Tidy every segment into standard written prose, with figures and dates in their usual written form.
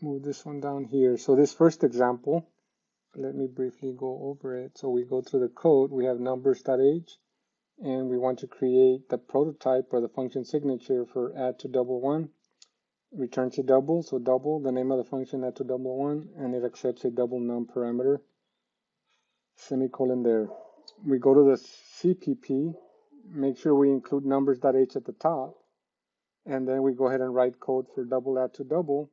move this one down here. So this first example, let me briefly go over it. So we go through the code, we have numbers.h, and we want to create the prototype or the function signature for add to double one. Return to double, so double, the name of the function add to double one, and it accepts a double num parameter, semicolon there. We go to the CPP, make sure we include numbers.h at the top, and then we go ahead and write code for double add to double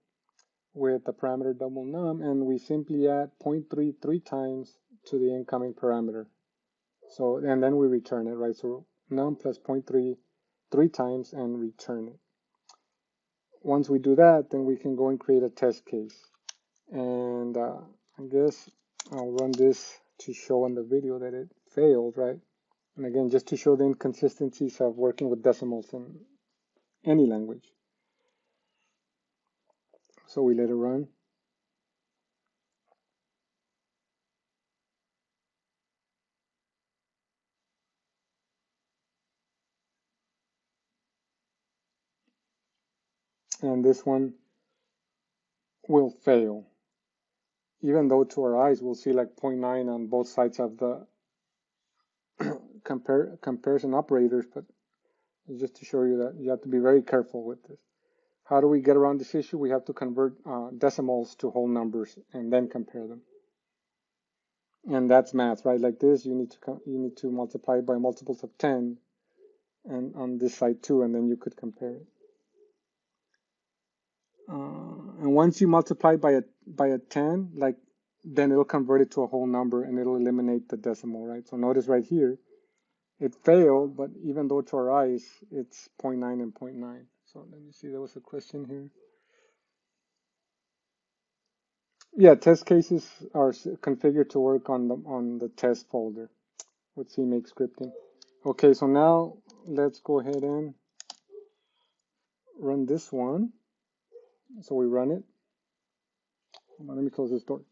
with the parameter double num, and we simply add 0.3 three times to the incoming parameter. So, and then we return it, right? So num plus 0.3 three times and return it. Once we do that, then we can go and create a test case. And I guess I'll run this to show on the video that it failed, right? And again, just to show the inconsistencies of working with decimals in any language. So we let it run. And this one will fail. Even though to our eyes we'll see like 0.9 on both sides of the comparison operators, but just to show you that you have to be very careful with this. How do we get around this issue? We have to convert decimals to whole numbers and then compare them. And that's math, right? Like this, you need to multiply by multiples of 10, and on this side too, and then you could compare it. And once you multiply by a 10, like then it'll convert it to a whole number and it'll eliminate the decimal, right? So notice right here, it failed, but even though to our eyes, it's 0.9 and 0.9. So let me see, there was a question here. Yeah, test cases are configured to work on the test folder with CMake scripting. Okay, so now let's go ahead and run this one. So we run it. Let me close this door.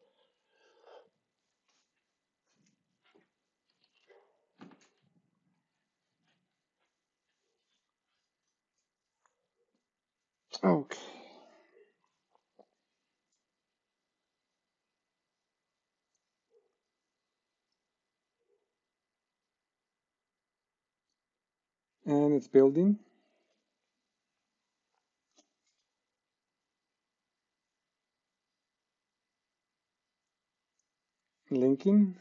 Okay. And it's building. Linking.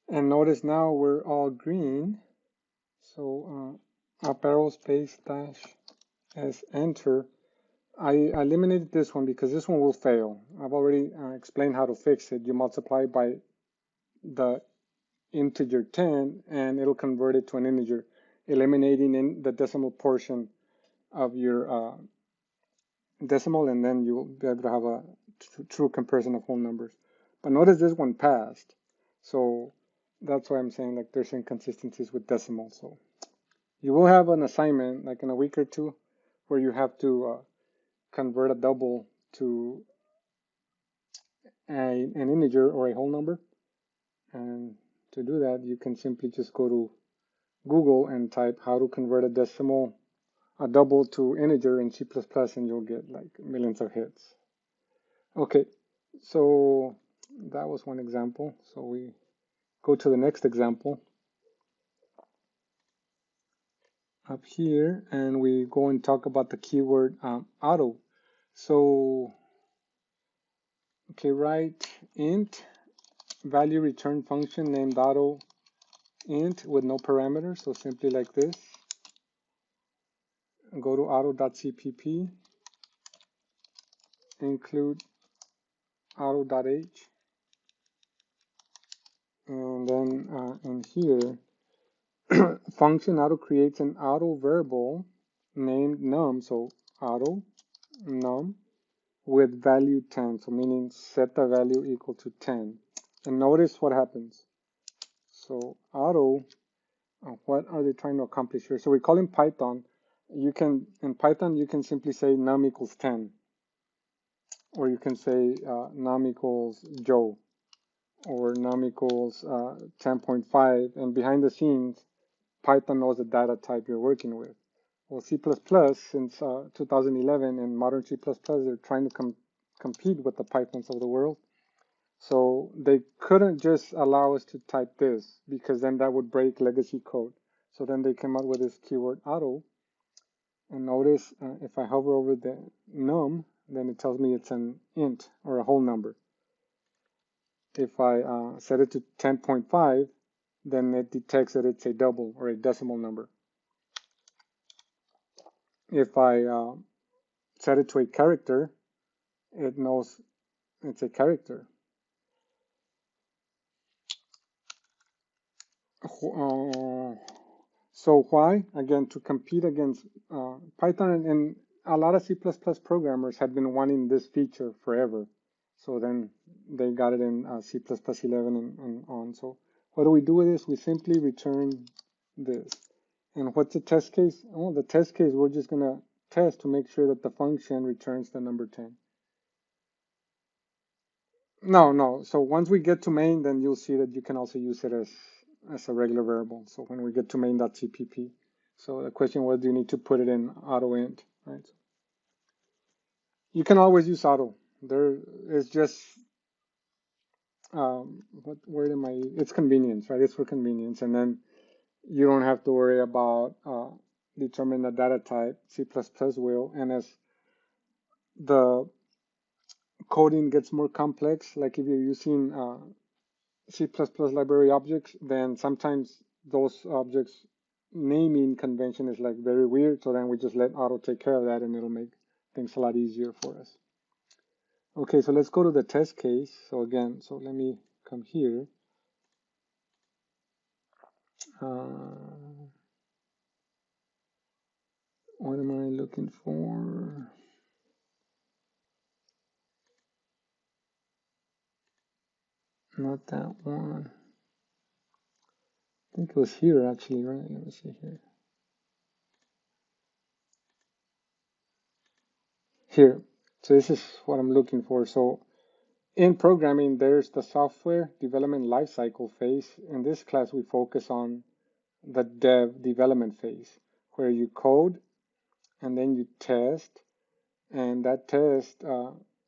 And notice now we're all green. So up arrow space dash s enter. I eliminated this one because this one will fail. I've already explained how to fix it. You multiply by the integer 10 and it'll convert it to an integer, eliminating in the decimal portion of your decimal, and then you'll be able to have a true comparison of whole numbers. But notice this one passed. So that's why I'm saying like there's inconsistencies with decimals. So you will have an assignment like in a week or two where you have to convert a double to an integer or a whole number. And to do that, you can simply just go to Google and type how to convert a double to integer in C++, and you'll get like millions of hits. Okay, so that was one example. So we go to the next example up here, and we go and talk about the keyword auto. So, okay, write int value return function named auto int with no parameters. So simply like this. Go to auto.cpp, include auto.h, and then in here, function auto creates an auto variable named num, so auto num with value 10, so meaning set the value equal to 10. And notice what happens. So auto, what are they trying to accomplish here? So we call in Python, in Python you can simply say num equals 10. or you can say num equals Joe, or num equals 10.5, and behind the scenes, Python knows the data type you're working with. Well, C++, since 2011, and modern C++, they're trying to compete with the Pythons of the world. So they couldn't just allow us to type this, because then that would break legacy code. So then they came out with this keyword auto. And notice if I hover over the num, then it tells me it's an int, or a whole number. If I set it to 10.5, then it detects that it's a double or a decimal number. If I set it to a character, it knows it's a character. So why? Again, to compete against Python, and a lot of C++ programmers had been wanting this feature forever. So then they got it in C++ 11 and on. So what do we do with this? We simply return this. And what's the test case? Oh, the test case, we're just going to test to make sure that the function returns the number 10. No. So once we get to main, then you'll see that you can also use it as a regular variable. So when we get to main.cpp. So the question was, do you need to put it in auto int, right? You can always use auto. There is just, what word am I? It's convenience, right? It's for convenience. And then you don't have to worry about determining the data type. C++ will. And as the coding gets more complex, like if you're using C++ library objects, then sometimes those objects naming convention is like very weird. So then we just let auto take care of that, and it'll make things a lot easier for us. Okay, so let's go to the test case. So again, so let me come here. What am I looking for? Not that one. I think it was here actually, right? Let me see here. Here. So this is what I'm looking for. So in programming, there's the software development lifecycle phase. In this class, we focus on the development phase, where you code and then you test, and that test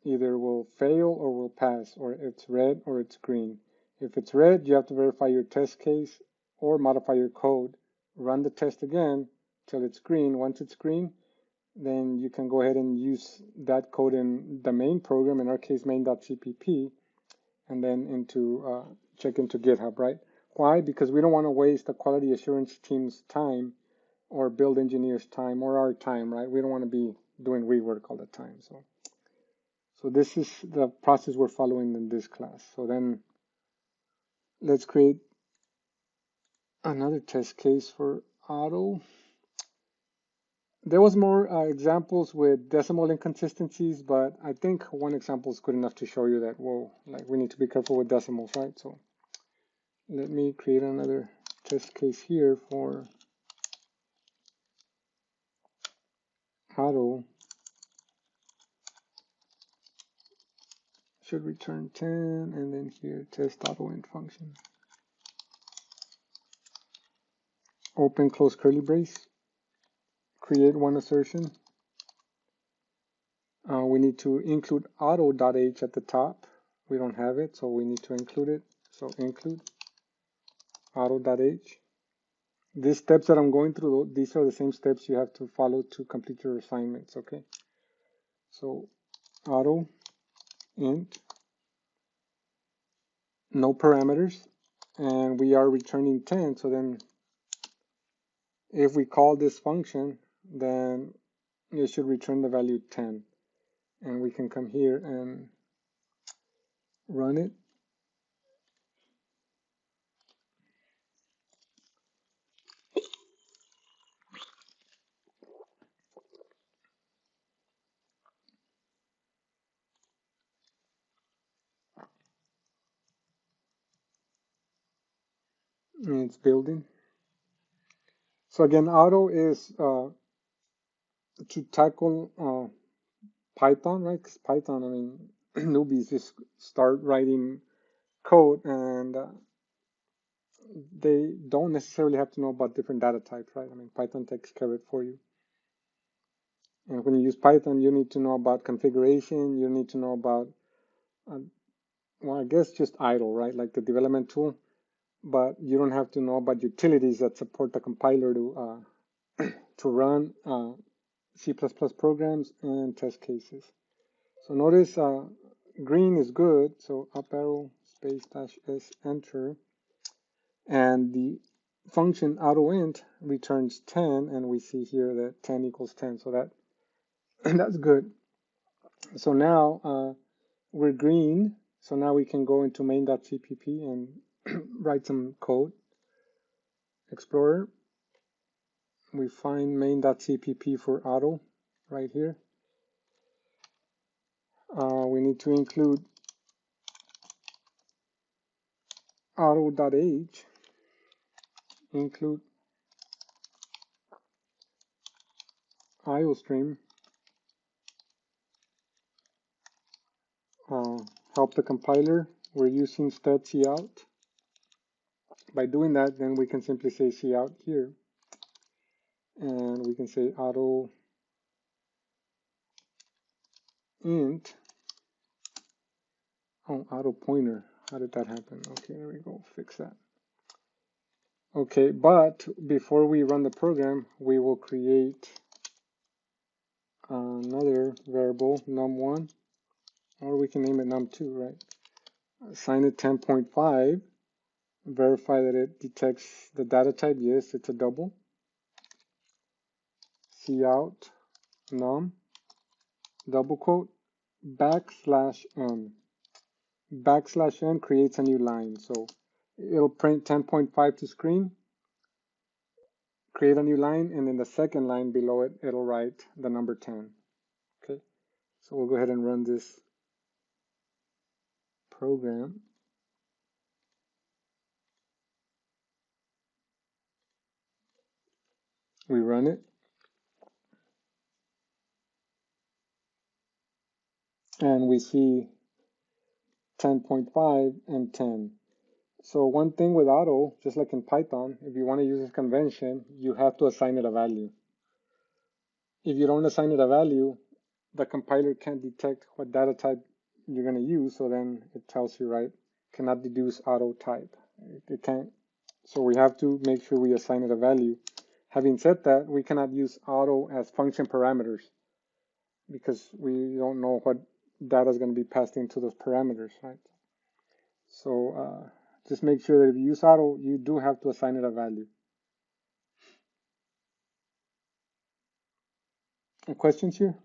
either will fail or will pass, or it's red or it's green. If it's red, you have to verify your test case or modify your code. Run the test again till it's green. Once it's green, then you can go ahead and use that code in the main program, in our case main.cpp, and then check into GitHub, right? Why? Because we don't want to waste the quality assurance team's time, or build engineers' time, or our time, right? We don't want to be doing rework all the time. So this is the process we're following in this class. So then let's create another test case for auto. There was more examples with decimal inconsistencies, but I think one example is good enough to show you that, whoa, like we need to be careful with decimals, right? So let me create another test case here for auto. Should return 10, and then here test auto int function. Open close curly brace. Create one assertion. We need to include auto.h at the top. We don't have it, so we need to include it. So include auto.h. These steps that I'm going through, these are the same steps you have to follow to complete your assignments, okay? So auto int, no parameters, and we are returning 10. So then if we call this function, then it should return the value 10. And we can come here and run it. And it's building. So again, auto is to tackle Python, right? Because Python, I mean, newbies just start writing code and they don't necessarily have to know about different data types, right? I mean, Python takes care of it for you. And when you use Python, you need to know about configuration. You need to know about, well, I guess just idle, right? Like the development tool. But you don't have to know about utilities that support the compiler to run C++ programs and test cases. So notice green is good. So up arrow space dash S enter. And the function autoint returns 10, and we see here that 10 equals 10. So that's good. So now we're green. So now we can go into main.cpp and write some code. Explorer. We find main.cpp for auto right here. We need to include auto.age, include IOStream, help the compiler. We're using stud cout. By doing that, then we can simply say cout here. And we can say auto int. Oh, auto pointer. How did that happen? Okay, there we go. Fix that. Okay, but before we run the program, we will create another variable, num1, or we can name it num2, right? Assign it 10.5, verify that it detects the data type. Yes, it's a double. Cout num, double quote, \n. \n creates a new line. So it'll print 10.5 to screen, create a new line, and in the second line below it, it'll write the number 10. Okay, so we'll go ahead and run this program. We run it. And we see 10.5 and 10. So one thing with auto, just like in Python, if you want to use this convention, you have to assign it a value. If you don't assign it a value, the compiler can't detect what data type you're going to use. So then it tells you, right, cannot deduce auto type. It can't. So we have to make sure we assign it a value. Having said that, we cannot use auto as function parameters because we don't know what data is going to be passed into those parameters, right? So just make sure that if you use auto, you do have to assign it a value. Questions here?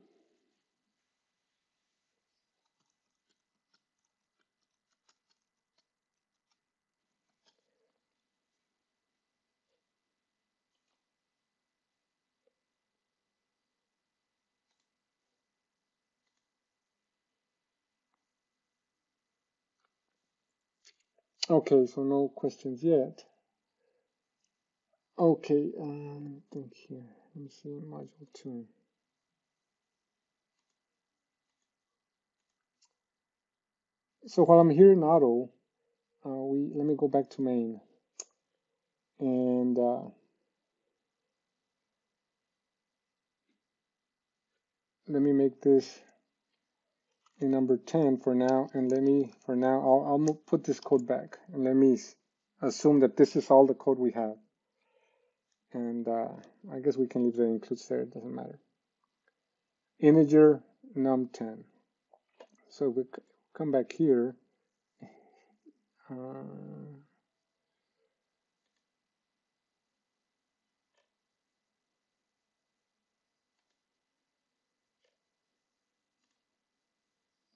Okay, so no questions yet. Okay, let me think here. Let me see module 2. So while I'm here in auto, let me go back to main. And let me make this a number 10 for now. And for now, I'll put this code back. And let me assume that this is all the code we have. And I guess we can leave the includes there, it doesn't matter. Integer num10. So we come back here.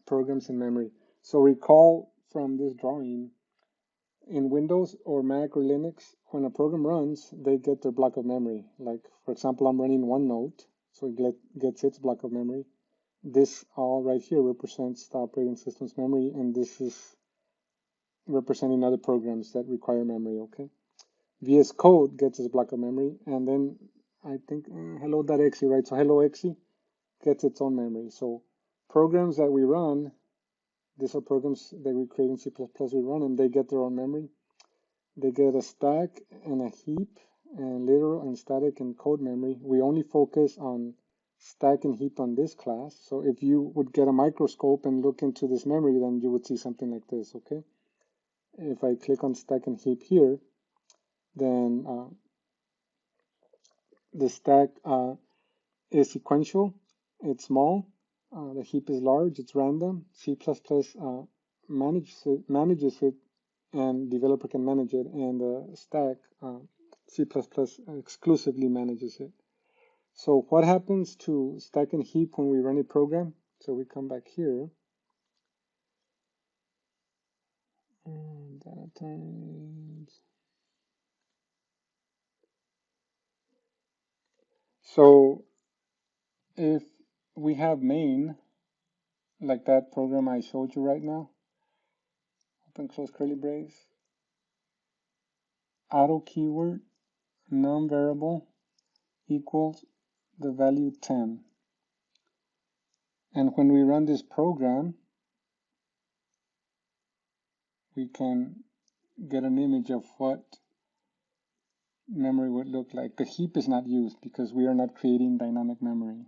Programs in memory. So recall from this drawing, in Windows or Mac or Linux, when a program runs, they get their block of memory. Like, for example, I'm running OneNote, so it gets its block of memory. This all right here represents the operating system's memory, and this is representing other programs that require memory, okay? VS Code gets its block of memory, and then I think hello.exe, right? So hello.exe gets its own memory. So programs that we run, these are programs that we create in C++, we run, and they get their own memory. They get a stack and a heap, and literal and static and code memory. We only focus on stack and heap on this class. So if you would get a microscope and look into this memory, then you would see something like this, okay? If I click on stack and heap here, then the stack is sequential, it's small, the heap is large, it's random. C++ manages it, and developer can manage it, and the stack, C++ exclusively manages it. So what happens to stack and heap when we run a program? So we come back here, and data types. So if we have main, like that program I showed you right now, open close curly brace, auto keyword, num variable equals the value 10. And when we run this program, we can get an image of what memory would look like. The heap is not used because we are not creating dynamic memory,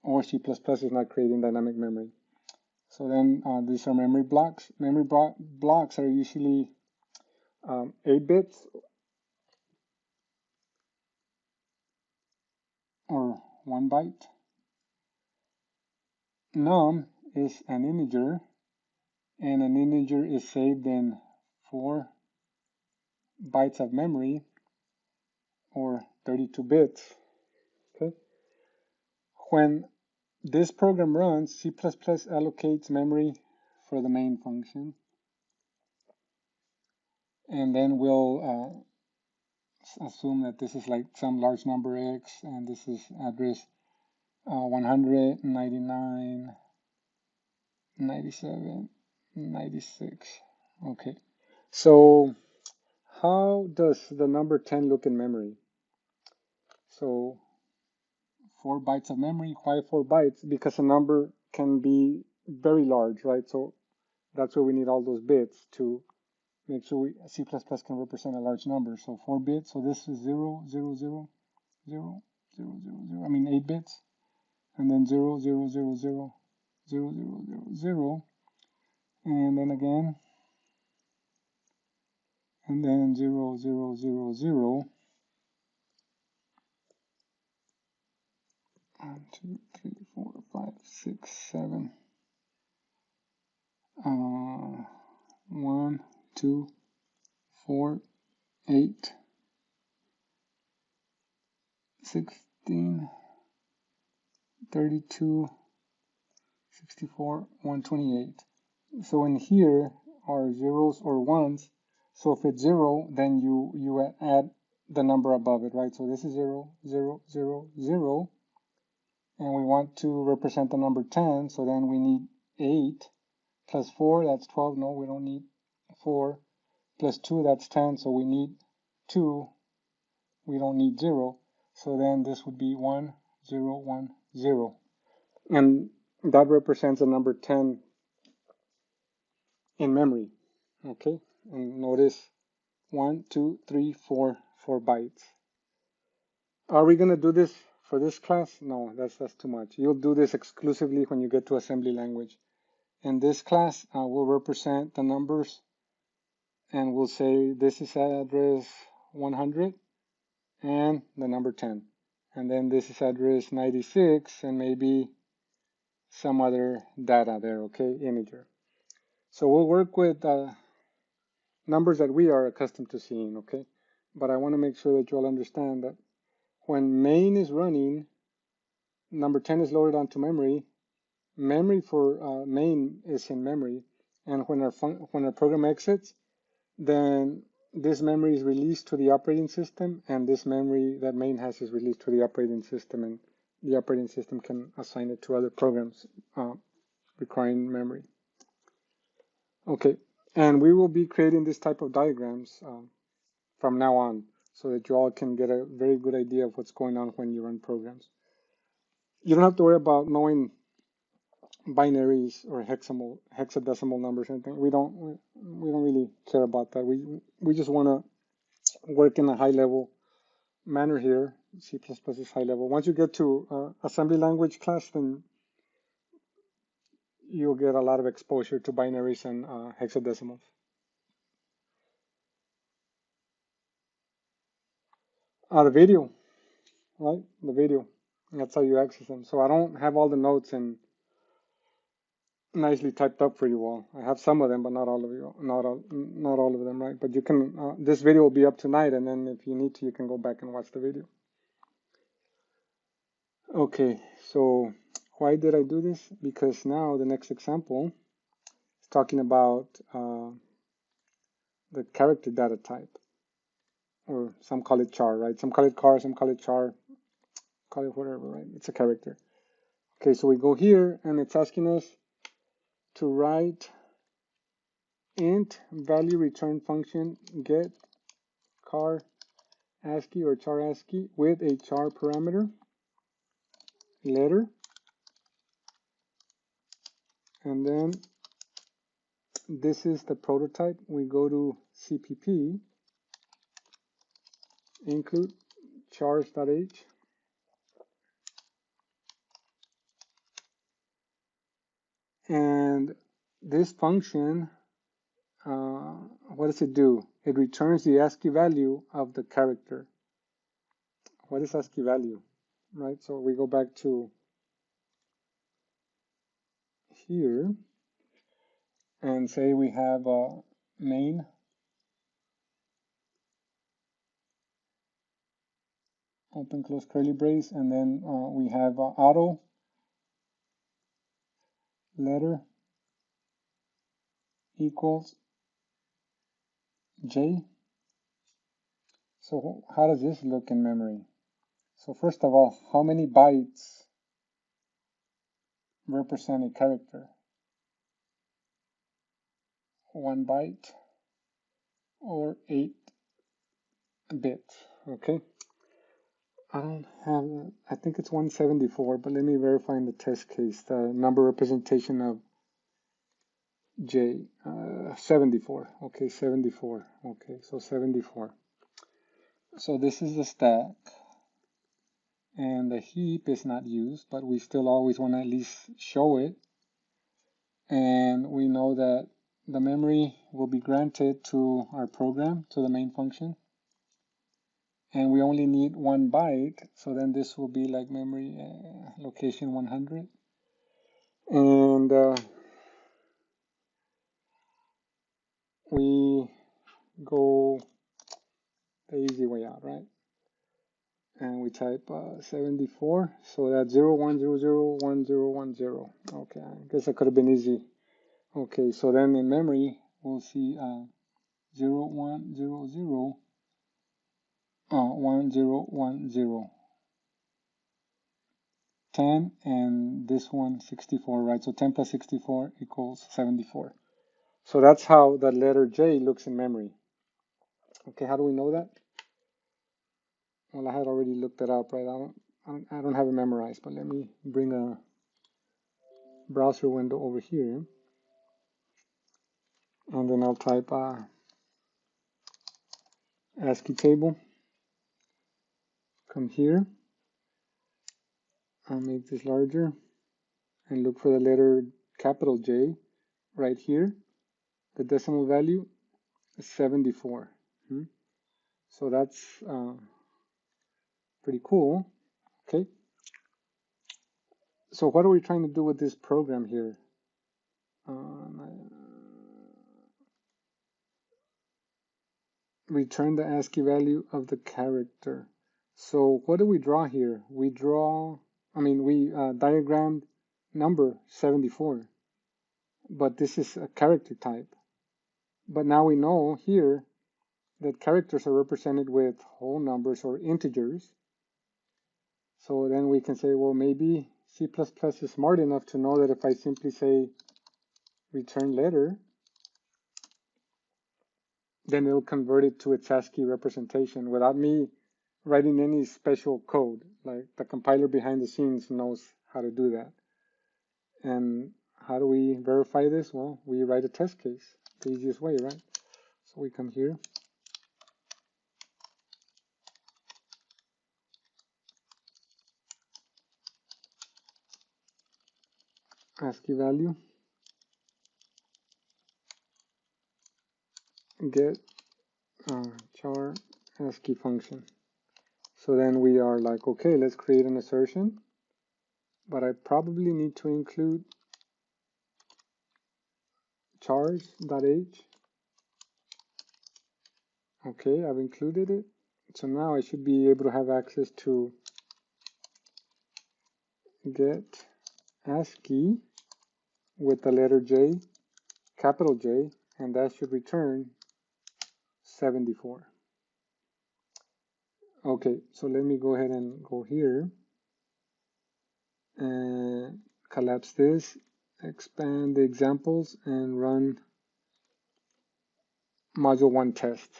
or C++ is not creating dynamic memory. So then these are memory blocks. Memory blocks are usually 8 bits or 1 byte. Num is an integer, and an integer is saved in 4 bytes of memory, or 32 bits. Okay. When this program runs, C++ allocates memory for the main function, and then we'll assume that this is like some large number x, and this is address 100, 99, 97, 96. Okay, so how does the number 10 look in memory? So 4 bytes of memory. Why 4 bytes? Because a number can be very large, right? So that's why we need all those bits to make sure C++ can represent a large number. So 4 bits. So this is 0, 0, 0, 0, 0, 0, 0. I mean 8 bits. And then 0, 0, 0, 0, 0, 0, 0, 0. And then again. And then 0, 0, 0, 0. 1, 2, 3, 4, 5, 6, 7. 1, 2, 4, 8, 16, 32, 64, 128. So in here are zeros or ones. So if it's 0, then you add the number above it, right? So this is 0, 0, 0, 0. And we want to represent the number 10. So then we need 8 plus 4, that's 12. No, we don't need 4. Plus 2, that's 10. So we need 2. We don't need 0. So then this would be 1, 0, 1, 0. And that represents the number 10 in memory. Okay, and notice 1, 2, 3, 4 bytes. Are we going to do this for this class? No, that's too much. You'll do this exclusively when you get to assembly language. In this class, we'll represent the numbers, and we'll say this is address 100 and the number 10. And then this is address 96 and maybe some other data there, okay, integer. So we'll work with numbers that we are accustomed to seeing, okay? But I want to make sure that you all understand that when main is running, number 10 is loaded onto memory. Memory for main is in memory, and when our program exits, then this memory is released to the operating system, and this memory that main has is released to the operating system, and the operating system can assign it to other programs requiring memory. Okay, and we will be creating this type of diagrams from now on, so that you all can get a very good idea of what's going on when you run programs. You don't have to worry about knowing binaries or hexadecimal numbers or anything. We don't really care about that. We just want to work in a high level manner here. C++ is high level. Once you get to assembly language class, then you'll get a lot of exposure to binaries and hexadecimals. The video, right? The video. That's how you access them. So I don't have all the notes and nicely typed up for you all. I have some of them, but not all of you, not all of them, right? But you can. This video will be up tonight, and then if you need to, you can go back and watch the video. Okay, so why did I do this? Because now the next example is talking about the character data type, or some call it char, right? Some call it char, some call it char, call it whatever, right? It's a character. Okay, so we go here, and it's asking us to write int value return function get char ASCII or char ASCII with a char parameter letter, and then this is the prototype. We go to CPP, include chars.h, and this function, what does it do? It returns the ASCII value of the character. What is ASCII value, right? So we go back to here and say we have main open close curly brace, and then we have auto letter equals j. So how does this look in memory? So first of all, how many bytes represent a character? 1 byte or 8 bits, okay? I don't have, I think it's 174, but let me verify in the test case, the number representation of J, 74, okay, 74, okay, so 74. So this is the stack, and the heap is not used, but we still always want to at least show it, and we know that the memory will be granted to our program, to the main function, and we only need 1 byte, so then this will be like memory location 100, and we go the easy way out, right? And we type 74, so that's 01001010. Okay, I guess that could have been easy. Okay, so then in memory we'll see 0100 1010, 10, and this one 64, right? So 10 plus 64 equals 74. So that's how the letter J looks in memory. Okay, how do we know that? Well, I had already looked it up, right? I don't have it memorized, but let me bring a browser window over here, and then I'll type ASCII table. Come here, I'll make this larger, and look for the letter capital J right here. The decimal value is 74. So that's pretty cool. Okay. So what are we trying to do with this program here? Return the ASCII value of the character. So what do we draw here? We diagrammed number 74, but this is a character type. But now we know here that characters are represented with whole numbers or integers. So then we can say, well, maybe C++ is smart enough to know that if I simply say return letter, then it'll convert it to its ASCII representation without me writing any special code. Like the compiler behind the scenes knows how to do that. And how do we verify this? Well, we write a test case, the easiest way, right? So we come here, ASCII value, get char ASCII function. So then we are like, okay, let's create an assertion, but I probably need to include chars.h. Okay, I've included it. So now I should be able to have access to get ASCII with the letter J, capital J, and that should return 74. Okay, so let me go ahead and go here and collapse this, expand the examples, and run module 1 test.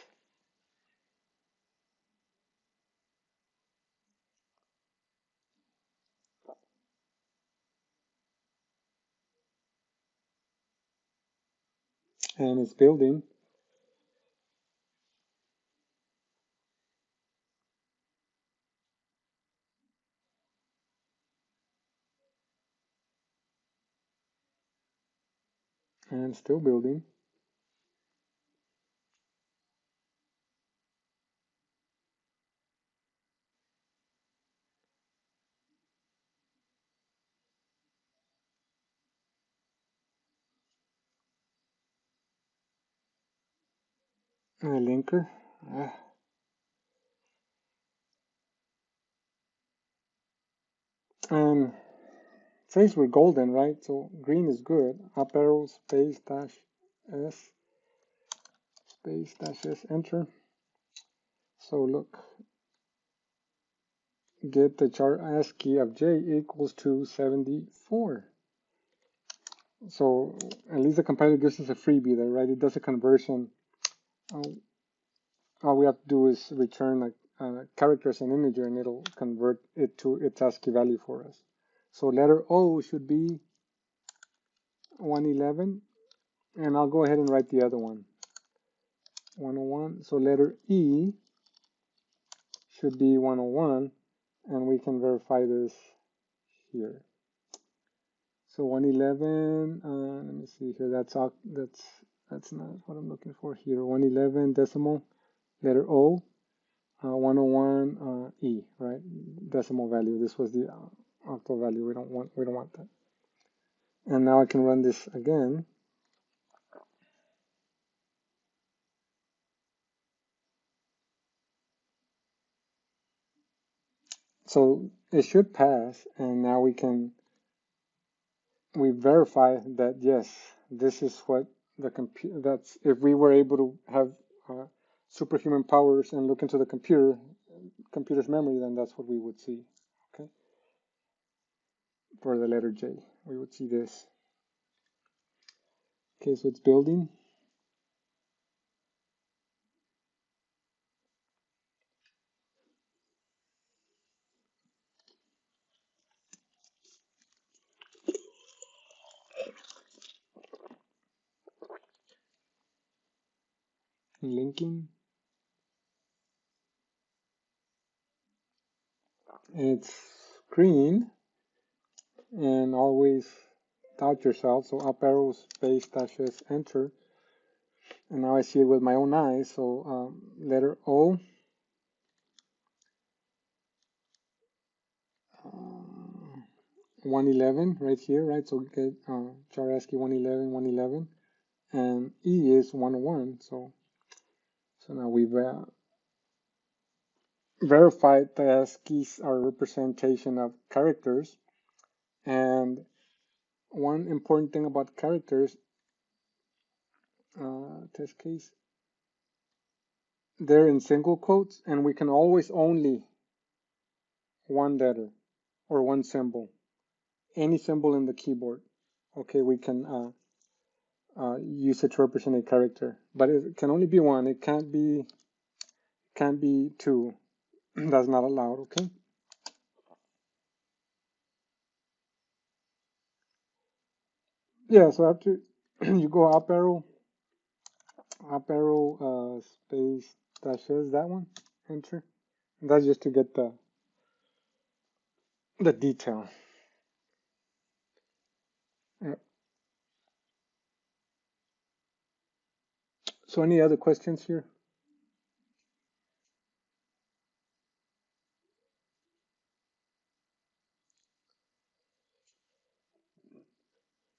And it's building. And still building. A linker. And says we're golden, right? So green is good. Up arrow, space, dash S, space, dash S, enter. So look, get the char ASCII of J equals to 74. So at least the compiler gives us a freebie there, right? It does a conversion. All we have to do is return a character as an integer, and it'll convert it to its ASCII value for us. So letter O should be 111, and I'll go ahead and write the other one, 101. So letter E should be 101, and we can verify this here. So 111, let me see here, that's not what I'm looking for here. 111 decimal, letter O, 101 E, right? Decimal value. This was the octal value. We don't want that. And now I can run this again. So it should pass, and now we verify that yes, this is what the that's if we were able to have superhuman powers and look into the computer's memory, then that's what we would see. Okay, for the letter J, we would see this. Okay, so it's building. Linking. It's green, and always doubt yourself. So up arrow, space, dash S, enter. And now I see it with my own eyes. So letter O, 111 right here, right? So get char ASCII 111, 111, and E is 101. So now we've verified the ASCIIs are a representation of characters. And one important thing about characters, test case, they're in single quotes, and we can always only one letter or one symbol, any symbol in the keyboard. Okay, we can use it to represent a character, but it can only be one. It can't be two. That's not allowed. Okay. Yeah, so after you go up arrow, space dash S, that one, enter. And that's just to get the detail. Yeah. So any other questions here?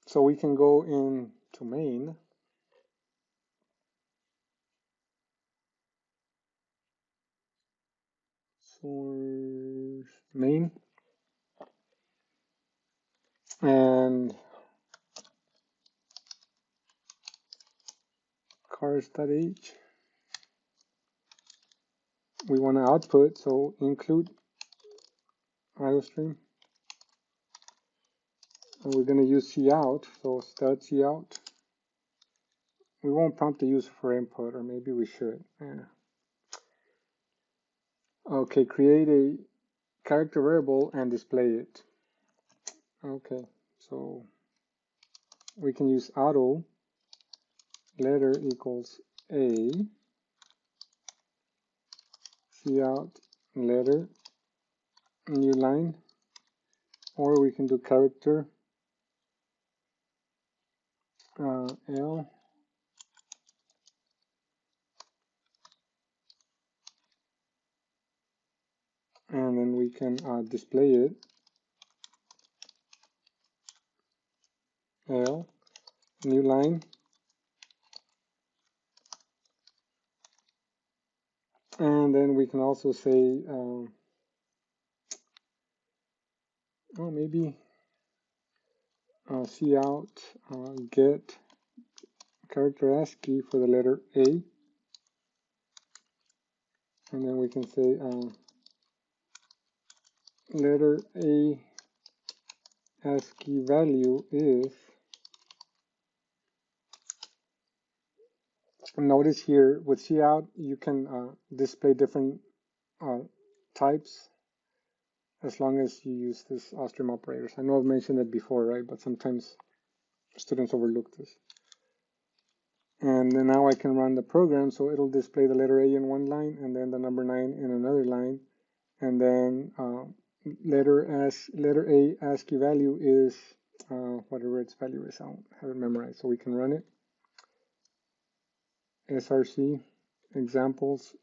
So we can go into main. Source main. And cars.h. We want to output, so include IOStream. And we're going to use cout, so stud cout. We won't prompt the user for input, or maybe we should. Yeah. Okay, create a character variable and display it. Okay, so we can use auto letter equals a cout letter new line, or we can do character L, and then we can display it L new line, and then we can also say oh, maybe cout get character ASCII for the letter A, and then we can say letter A ASCII value is, notice here with cout you can display different types as long as you use this stream operators. I know I've mentioned it before, right? But sometimes students overlook this. And then now I can run the program, so it'll display the letter A in one line and then the number 9 in another line, and then letter A ASCII value is whatever its value is. I don't have it memorized, so we can run it. src examples,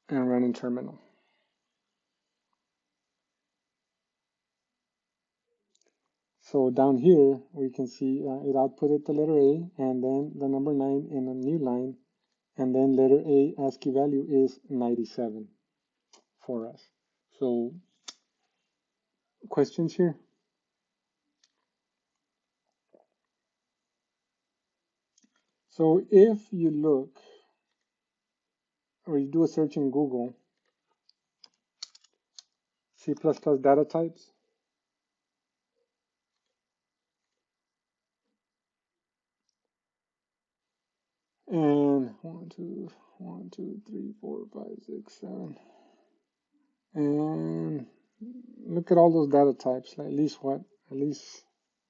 and run in terminal. So down here we can see it outputted the letter A and then the number 9 in a new line, and then letter A ASCII value is 97 for us. So questions here? So if you look or you do a search in Google, C++ data types, and 1, 2, 3, 4, 5, 6, 7, and look at all those data types, like at least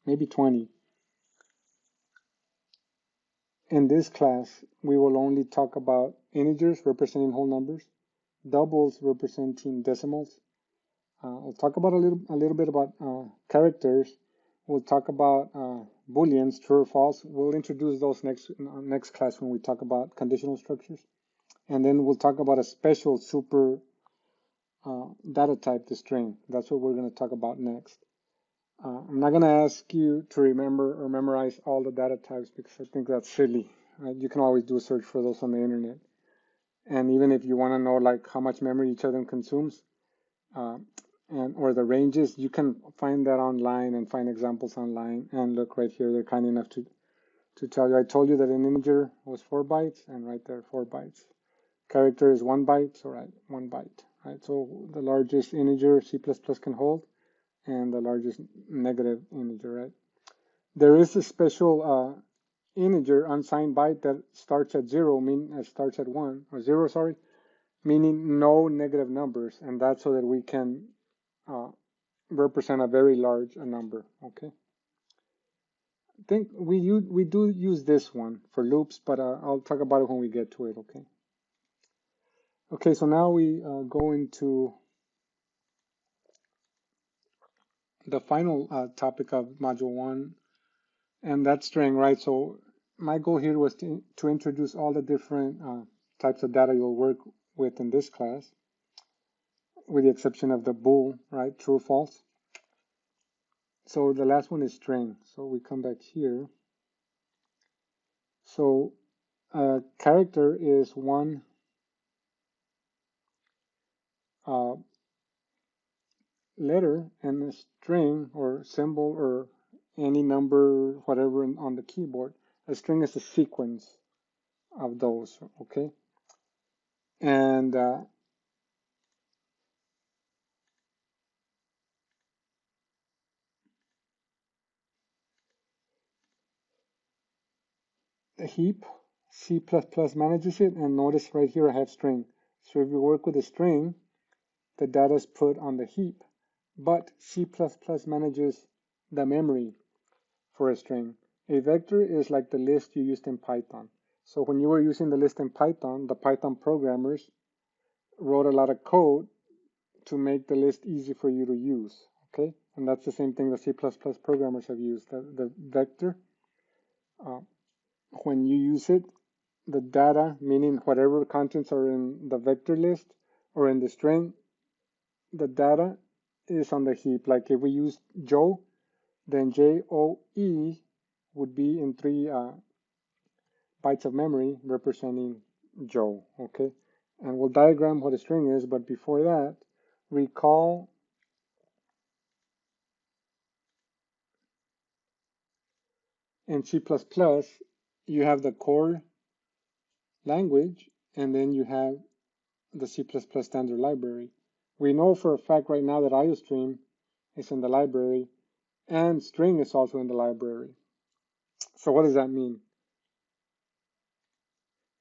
maybe 20. In this class, we will only talk about integers representing whole numbers, doubles representing decimals. I'll talk about a little bit about characters. We'll talk about booleans, true or false. We'll introduce those next class when we talk about conditional structures. And then we'll talk about a special super data type, the string. That's what we're going to talk about next. I'm not going to ask you to remember or memorize all the data types because I think that's silly. You can always do a search for those on the internet. And even if you want to know like how much memory each of them consumes, or the ranges, you can find that online and find examples online. And look right here, they're kind enough to tell you. I told you that an integer was 4 bytes, and right there, 4 bytes. Character is 1 byte, so right, 1 byte, right? So the largest integer C++ can hold, and the largest negative integer, right? There is a special integer unsigned byte that starts at 0, starts at 1, or 0, sorry, meaning no negative numbers, and that's so that we can represent a very large number. Okay. I think we do use this one for loops, but I'll talk about it when we get to it. Okay. Okay. So now we go into the final topic of module 1, and that's string, right? So my goal here was to introduce all the different types of data you'll work with in this class, with the exception of the bool, right? True or false. So the last one is string. So we come back here. So a character is one letter, and a string or symbol or any number, whatever on the keyboard. A string is a sequence of those, okay? And the heap, C++ manages it, and notice right here I have string. So if you work with a string, the data is put on the heap, but C++ manages the memory for a string. A vector is like the list you used in Python. So when you were using the list in Python, the Python programmers wrote a lot of code to make the list easy for you to use, okay? And that's the same thing the C++ programmers have used. The vector, when you use it, the data, meaning whatever contents are in the vector list or in the string, the data is on the heap. Like if we use Joe, then JOE would be in 3 bytes of memory representing Joe, okay? And we'll diagram what a string is, but before that, recall in C++, you have the core language, and then you have the C++ standard library. We know for a fact right now that IOStream is in the library, and string is also in the library. So what does that mean?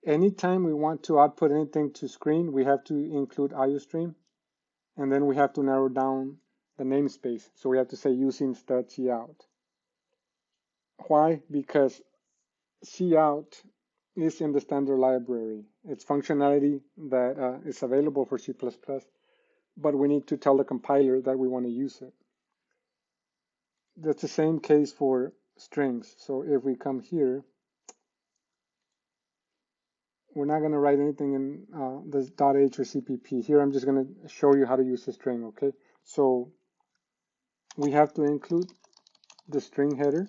Anytime we want to output anything to screen, we have to include IOStream, and then we have to narrow down the namespace. So we have to say using stud cout. Why? Because cout is in the standard library. It's functionality that is available for C++, but we need to tell the compiler that we want to use it. That's the same case for strings. So if we come here, we're not going to write anything in this .h or CPP. Here I'm just going to show you how to use the string, okay? So we have to include the string header,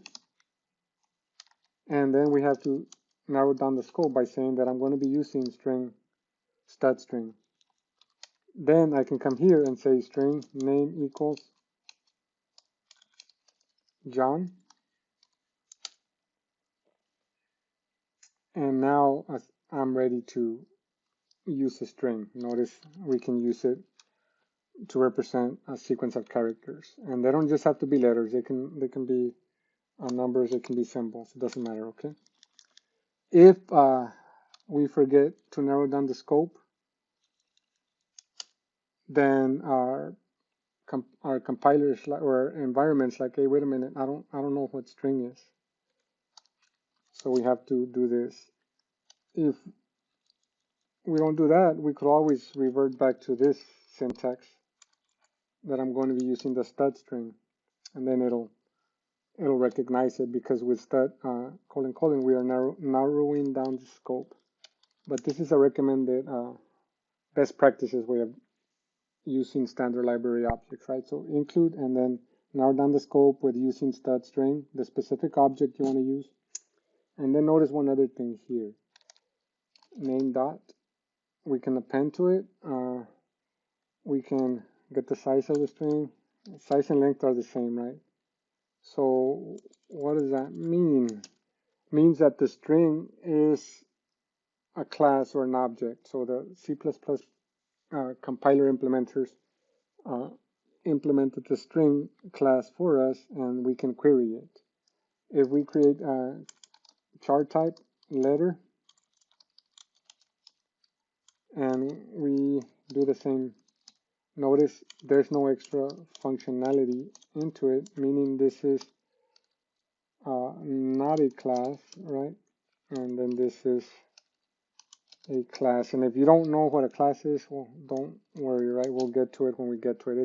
and then we have to narrow down the scope by saying that I'm going to be using string stud string. Then I can come here and say string name equals John. And now I'm ready to use a string. Notice we can use it to represent a sequence of characters. And they don't just have to be letters. They can be numbers, they can be symbols. It doesn't matter, okay? If we forget to narrow down the scope, then our compilers or environments like, hey, wait a minute, I don't know what string is. So we have to do this. If we don't do that, we could always revert back to this syntax that I'm going to be using the stud string, and then it'll recognize it, because with stud colon we are narrowing down the scope. But this is a recommended best practices way of using standard library objects, right? So include and then narrow down the scope with using stud string, the specific object you want to use. And then notice one other thing here. Name dot, we can append to it. We can get the size of the string. Size and length are the same, right? So what does that mean? It means that the string is a class or an object. So the C++ compiler implementers implemented the string class for us, and we can query it. If we create a char type letter, and we do the same Notice there's no extra functionality into it, meaning this is not a class, right? And then this is a class. And if you don't know what a class is, well, don't worry, right? We'll get to it when we get to it.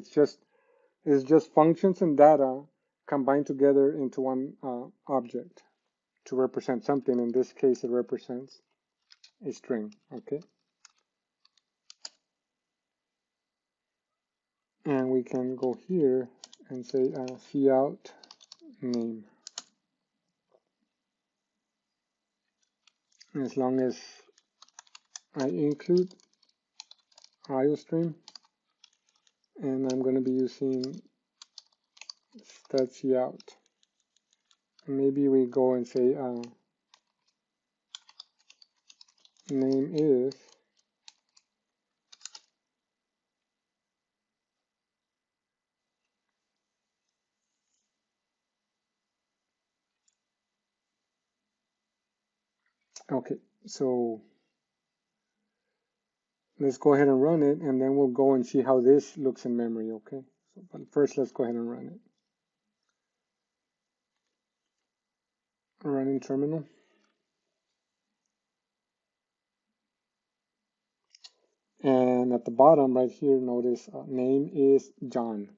It's just functions and data combined together into one object to represent something. In this case, it represents a string, okay? And we can go here and say cout name. As long as I include IOStream, and I'm going to be using stat.cout. Maybe we go and say name is okay. So let's go ahead and run it, and then we'll go and see how this looks in memory, okay? So, but first, let's go ahead and run it. Run in terminal. And at the bottom right here, notice name is John.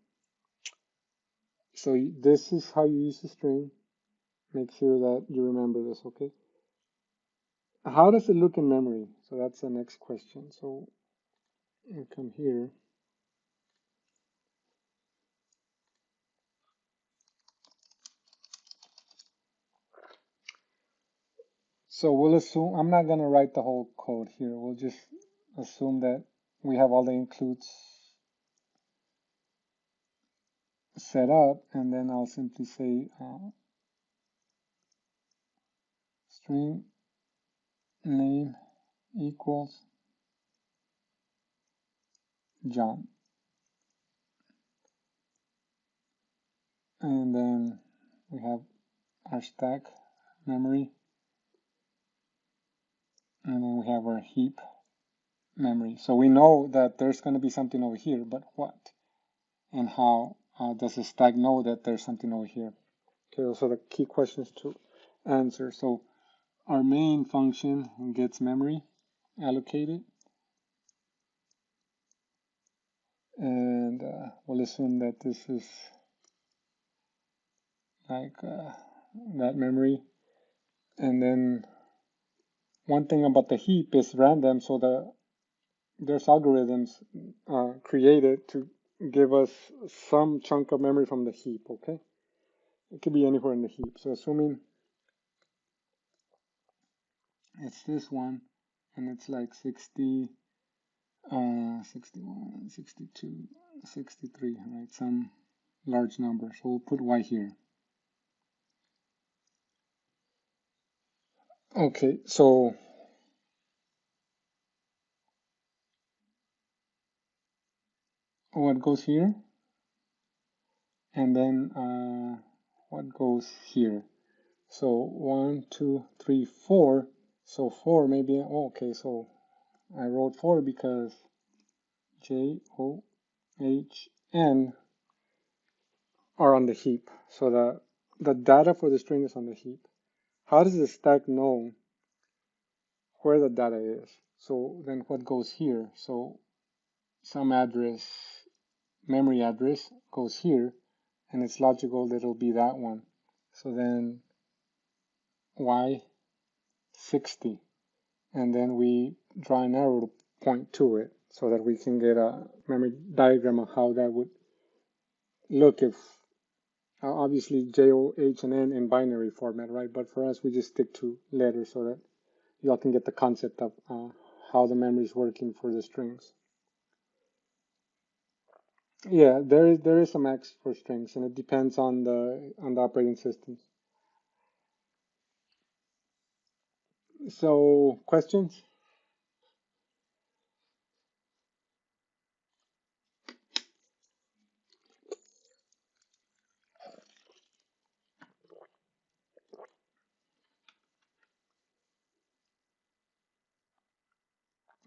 So this is how you use the string. Make sure that you remember this, okay? How does it look in memory? So that's the next question. So I'll come here. So we'll assume, I'm not going to write the whole code here. We'll just assume that we have all the includes set up, and then I'll simply say string name equals John. And then we have our stack memory, and then we have our heap memory. So we know that there's going to be something over here, but what and how does the stack know that there's something over here? Okay, those are the key questions to answer. So our main function gets memory allocated, and we'll assume that this is like that memory. And then one thing about the heap is random, so there's algorithms created to give us some chunk of memory from the heap, okay? It could be anywhere in the heap. So assuming it's this one, and it's like 60, 61, 62, 63, right? Some large number. So we'll put y here. Okay, so what goes here? And then what goes here? So 1, 2, 3, 4. So 4 maybe, oh, okay, so I wrote 4 because J, O, H, N are on the heap. So the data for the string is on the heap. How does the stack know where the data is? So then what goes here? So some address, memory address goes here, and it's logical that it'll be that one. So then Y 60, and then we draw an arrow to point to it so that we can get a memory diagram of how that would look if obviously J, O, H, and N in binary format, right? But for us, we just stick to letters so that y'all can get the concept of how the memory is working for the strings. Yeah, there is a max for strings, and it depends on the operating systems. So questions?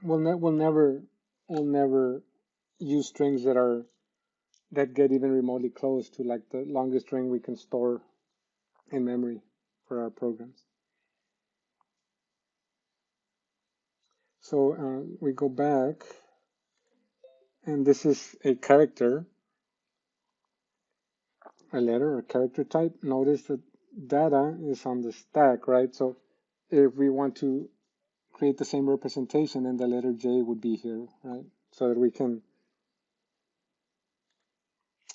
We'll never use strings that get even remotely close to like the longest string we can store in memory for our programs. So we go back, and this is a character, a letter or character type. Notice that data is on the stack, right? So if we want to create the same representation, then the letter J would be here, right? So that we can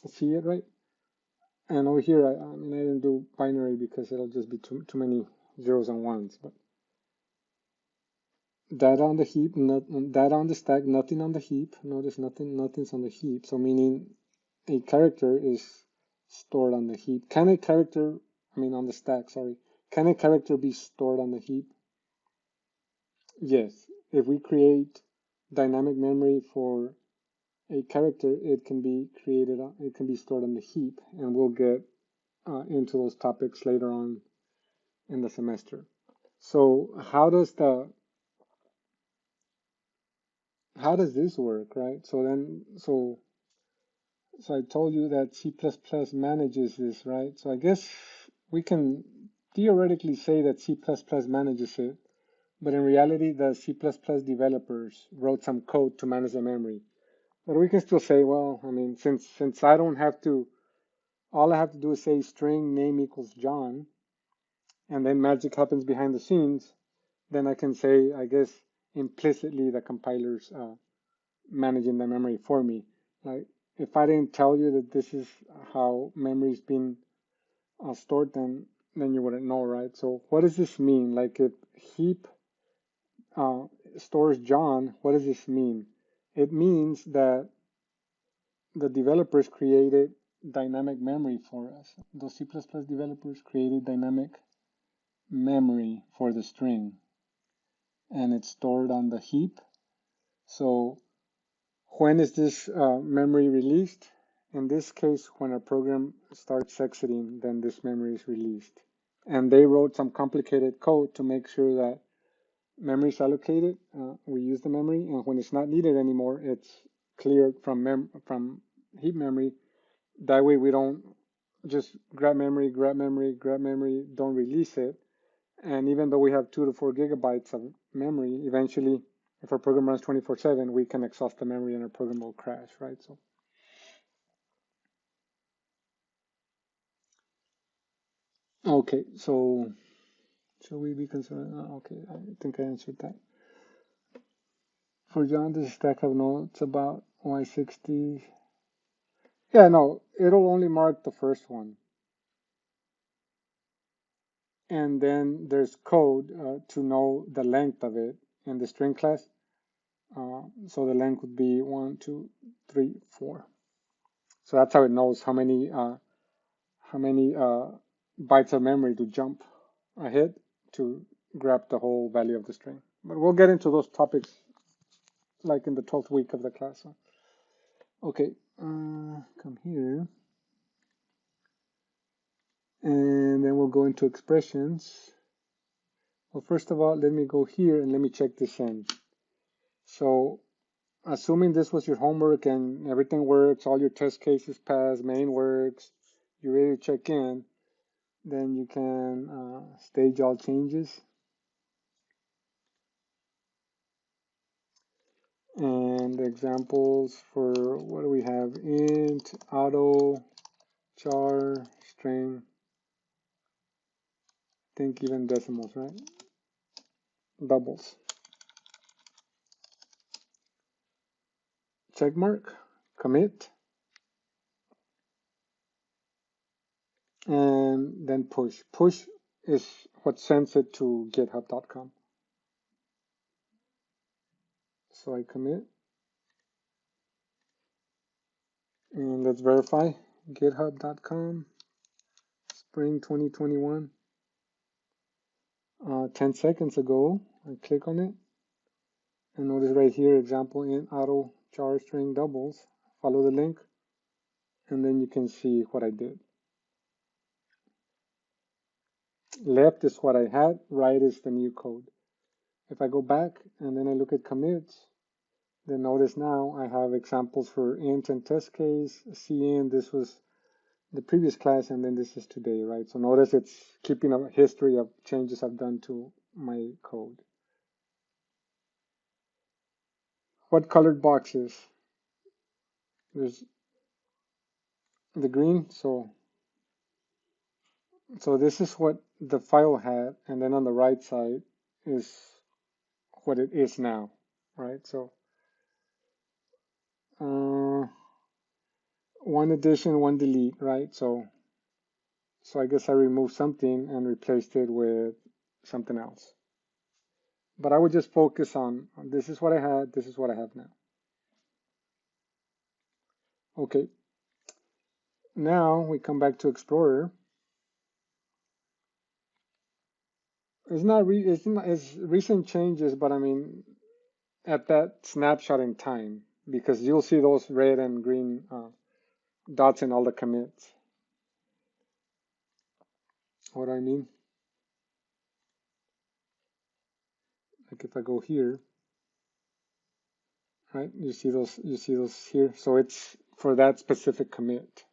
see it, right? And over here, I mean, I didn't do binary because it'll just be too many zeros and ones. But data on the heap, data on the stack, nothing on the heap. Notice nothing's on the heap. So meaning a character is stored on the heap. Can a character, I mean on the stack, sorry. Can a character be stored on the heap? Yes. If we create dynamic memory for a character, it can be created, it can be stored on the heap, and we'll get into those topics later on in the semester. So how does this work, right? So I told you that C++ manages this, right? So I guess we can theoretically say that C++ manages it, but in reality, the C++ developers wrote some code to manage the memory. But we can still say, well, I mean, since I don't have to, all I have to do is say string name equals John, and then magic happens behind the scenes, then I can say, I guess, implicitly the compiler's managing the memory for me. Like, if I didn't tell you that this is how memory is being stored, then you wouldn't know, right? So what does this mean? Like, if heap stores John, what does this mean? It means that the developers created dynamic memory for us. Those C++ developers created dynamic memory for the string, and it's stored on the heap. So when is this memory released? In this case, when a program starts exiting, then this memory is released. And they wrote some complicated code to make sure that memory is allocated. We use the memory, and when it's not needed anymore, it's cleared from heap memory. That way we don't just grab memory, don't release it. And even though we have 2 to 4 gigabytes of memory, eventually, if our program runs 24/7, we can exhaust the memory and our program will crash, right? So, okay, so should we be concerned? Okay, I think I answered that. For John, does the stack have notes about Y60? Yeah, no, it'll only mark the first one. And then there's code to know the length of it in the string class. So the length would be 1, 2, 3, 4. So that's how it knows how many bytes of memory to jump ahead to grab the whole value of the string. But we'll get into those topics like in the 12th week of the class. Okay, come here. And then we'll go into expressions. Well, first of all, let me go here and let me check this in. So assuming this was your homework and everything works, all your test cases pass, main works, you're ready to check in, then you can stage all changes. And examples for what do we have? Int, auto, char, string, I think even decimals, right? Doubles. Check mark, commit, and then push. Push is what sends it to github.com. So I commit, and let's verify. github.com, spring 2021. 10 seconds ago, I click on it, and notice right here, example int auto char string doubles. Follow the link, and then you can see what I did. Left is what I had, right is the new code. If I go back and then I look at commits, Then notice now I have examples for int and test case, cin, this was the previous class, and then this is today, right? So notice it's keeping a history of changes I've done to my code. What colored boxes? There's the green, so this is what the file had, and then on the right side is what it is now, right? So one addition, one delete, right? So I guess I removed something and replaced it with something else. But I would just focus on this is what I had, this is what I have now. Okay, now we come back to Explorer. It's not it's recent changes, but I mean at that snapshot in time, because you'll see those red and green dots in all the commits. What do I mean? Like if I go here, right? You see those here. So it's for that specific commit.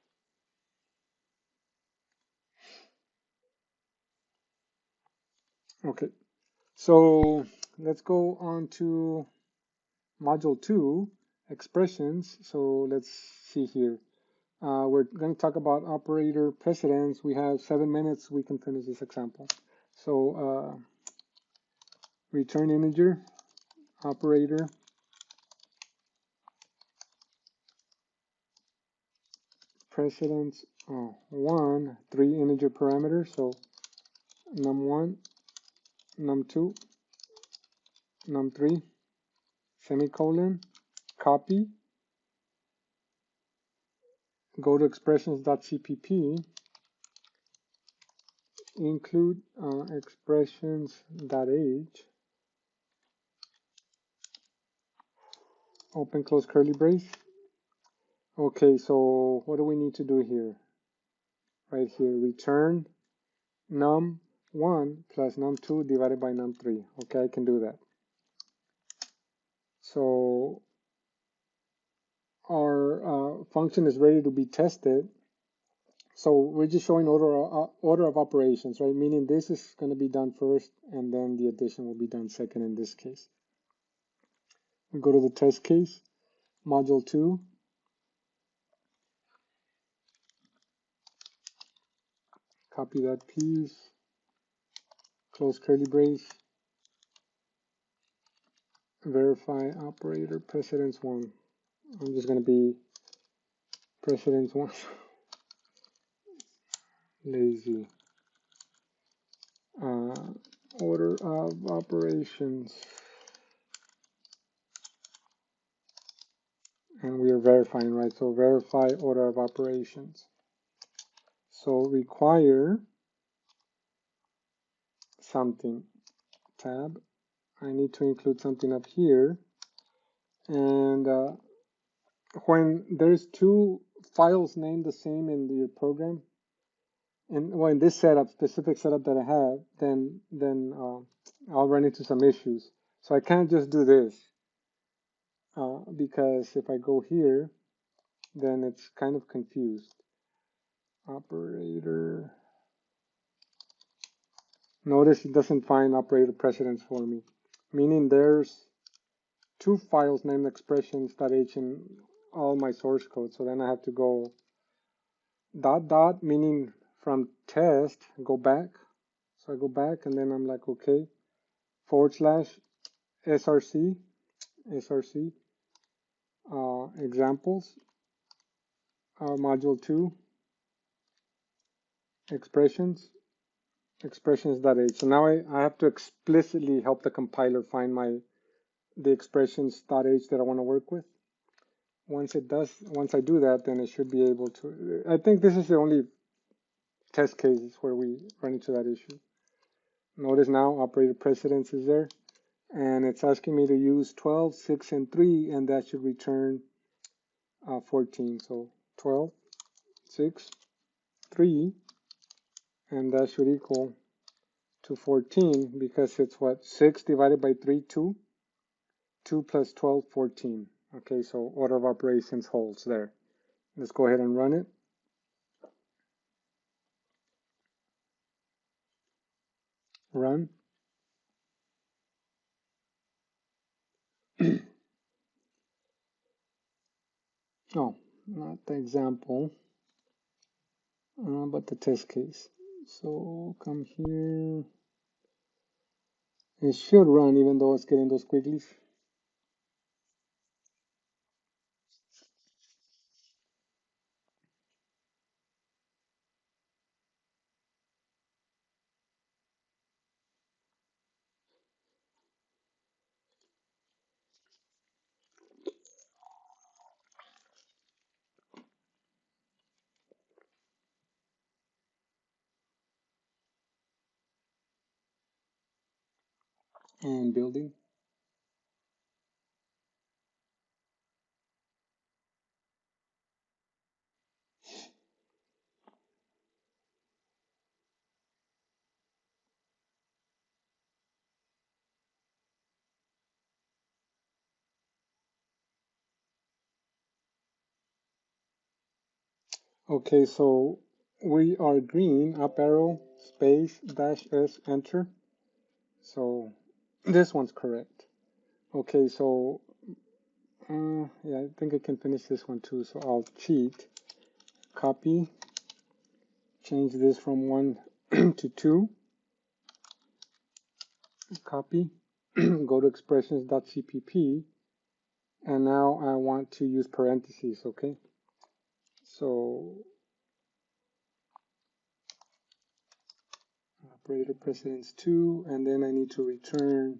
Okay, so let's go on to module 2, expressions. So let's see here. We're going to talk about operator precedence. We have 7 minutes. We can finish this example. So return integer, operator, precedence 1, 3 integer parameters. So num1, num2, num3, semicolon, copy, go to expressions.cpp, include expressions.age, open close curly brace. Okay, so what do we need to do here? Right here, return num1 plus num2 divided by num3. Okay, I can do that. So our function is ready to be tested. So we're just showing order of operations, right? Meaning this is going to be done first, and then the addition will be done second in this case. We go to the test case, module 2. Copy that piece, close curly brace, verify operator precedence 1. I'm just going to be precedence 1. Lazy. Order of operations. And we are verifying, right? So verify order of operations. So require something, tab. I need to include something up here. And when there's two files named the same in your program, and well, in this setup, specific setup that I have, then I'll run into some issues. So I can't just do this because if I go here, then it's kind of confused. Operator. Notice it doesn't find operator precedence for me, meaning there's two files named expressions.h in all my source code. So then I have to go ... meaning from test, go back. So I go back and then I'm like, okay, / src, examples, module 2, expressions.h. So now I have to explicitly help the compiler find the expressions.h that I want to work with. Once I do that, then it should be able to. I think this is the only test cases where we run into that issue. Notice now operator precedence is there, and it's asking me to use 12, 6, and 3, and that should return 14. So 12, 6, 3, and that should equal to 14 because it's what, 6 divided by 3, 2, 2 plus 12, 14. Okay, so order of operations holds there. Let's go ahead and run it. Run. Oh, not the example, but the test case. So come here. It should run even though it's getting those squigglies. And building. Okay, so we are green, up arrow, space, dash S, enter. So this one's correct. Okay, so yeah, I think I can finish this one too. So I'll cheat, copy, change this from 1 to 2, copy, go to expressions.cpp, and now I want to use parentheses, okay? So operator precedence 2, and then I need to return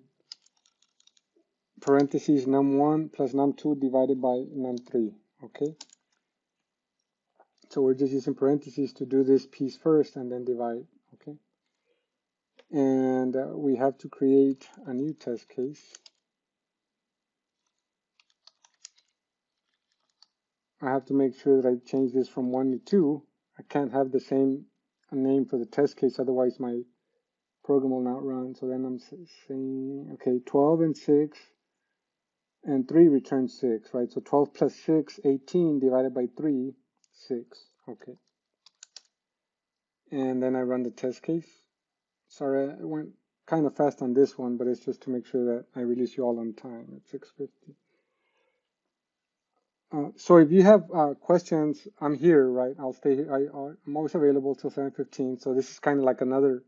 parentheses num1 plus num2 divided by num3, okay? So we're just using parentheses to do this piece first and then divide, okay? And we have to create a new test case. I have to make sure that I change this from 1 to 2. I can't have the same name for the test case, otherwise my program will not run. So then I'm saying, okay, 12 and 6 and 3 return 6, right? So 12 plus 6, 18 divided by 3, 6, okay. And then I run the test case. Sorry, I went kind of fast on this one, but it's just to make sure that I release you all on time at 6:50. So if you have questions, I'm here, right? I'll stay here. I'm always available till 7:15. So this is kind of like another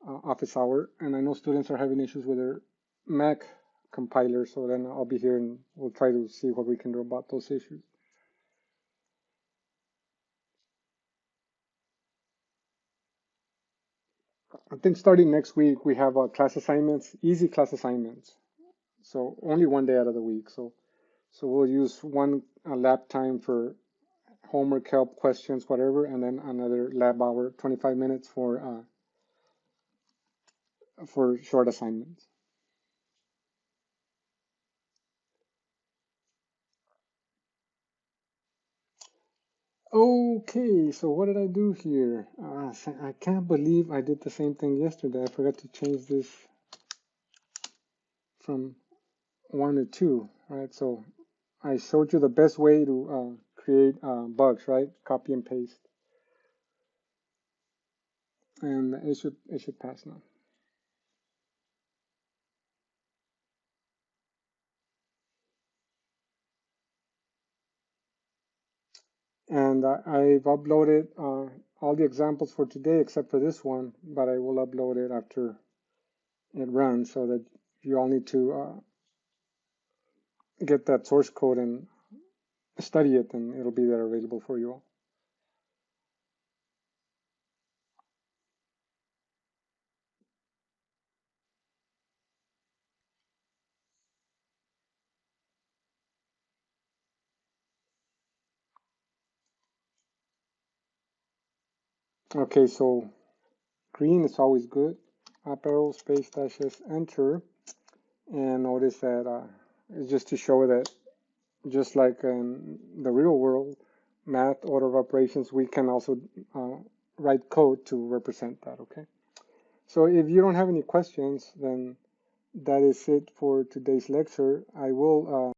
office hour. And I know students are having issues with their Mac compiler. So then I'll be here and we'll try to see what we can do about those issues. I think starting next week, we have class assignments, easy class assignments. So only one day out of the week. So we'll use one lab time for homework, help, questions, whatever, and then another lab hour, 25 minutes for short assignments. Okay, so what did I do here? I can't believe I did the same thing yesterday. I forgot to change this from 1 to 2, right? So I showed you the best way to create bugs, right? Copy and paste. And it should pass now. And I've uploaded all the examples for today except for this one, but I will upload it after it runs so that you all need to get that source code and study it, and it'll be there available for you all. Okay, so green is always good. Up arrow, space, dash S, enter. And notice that it's just to show that just like in the real world, math, order of operations, we can also write code to represent that, okay? So if you don't have any questions, then that is it for today's lecture. I will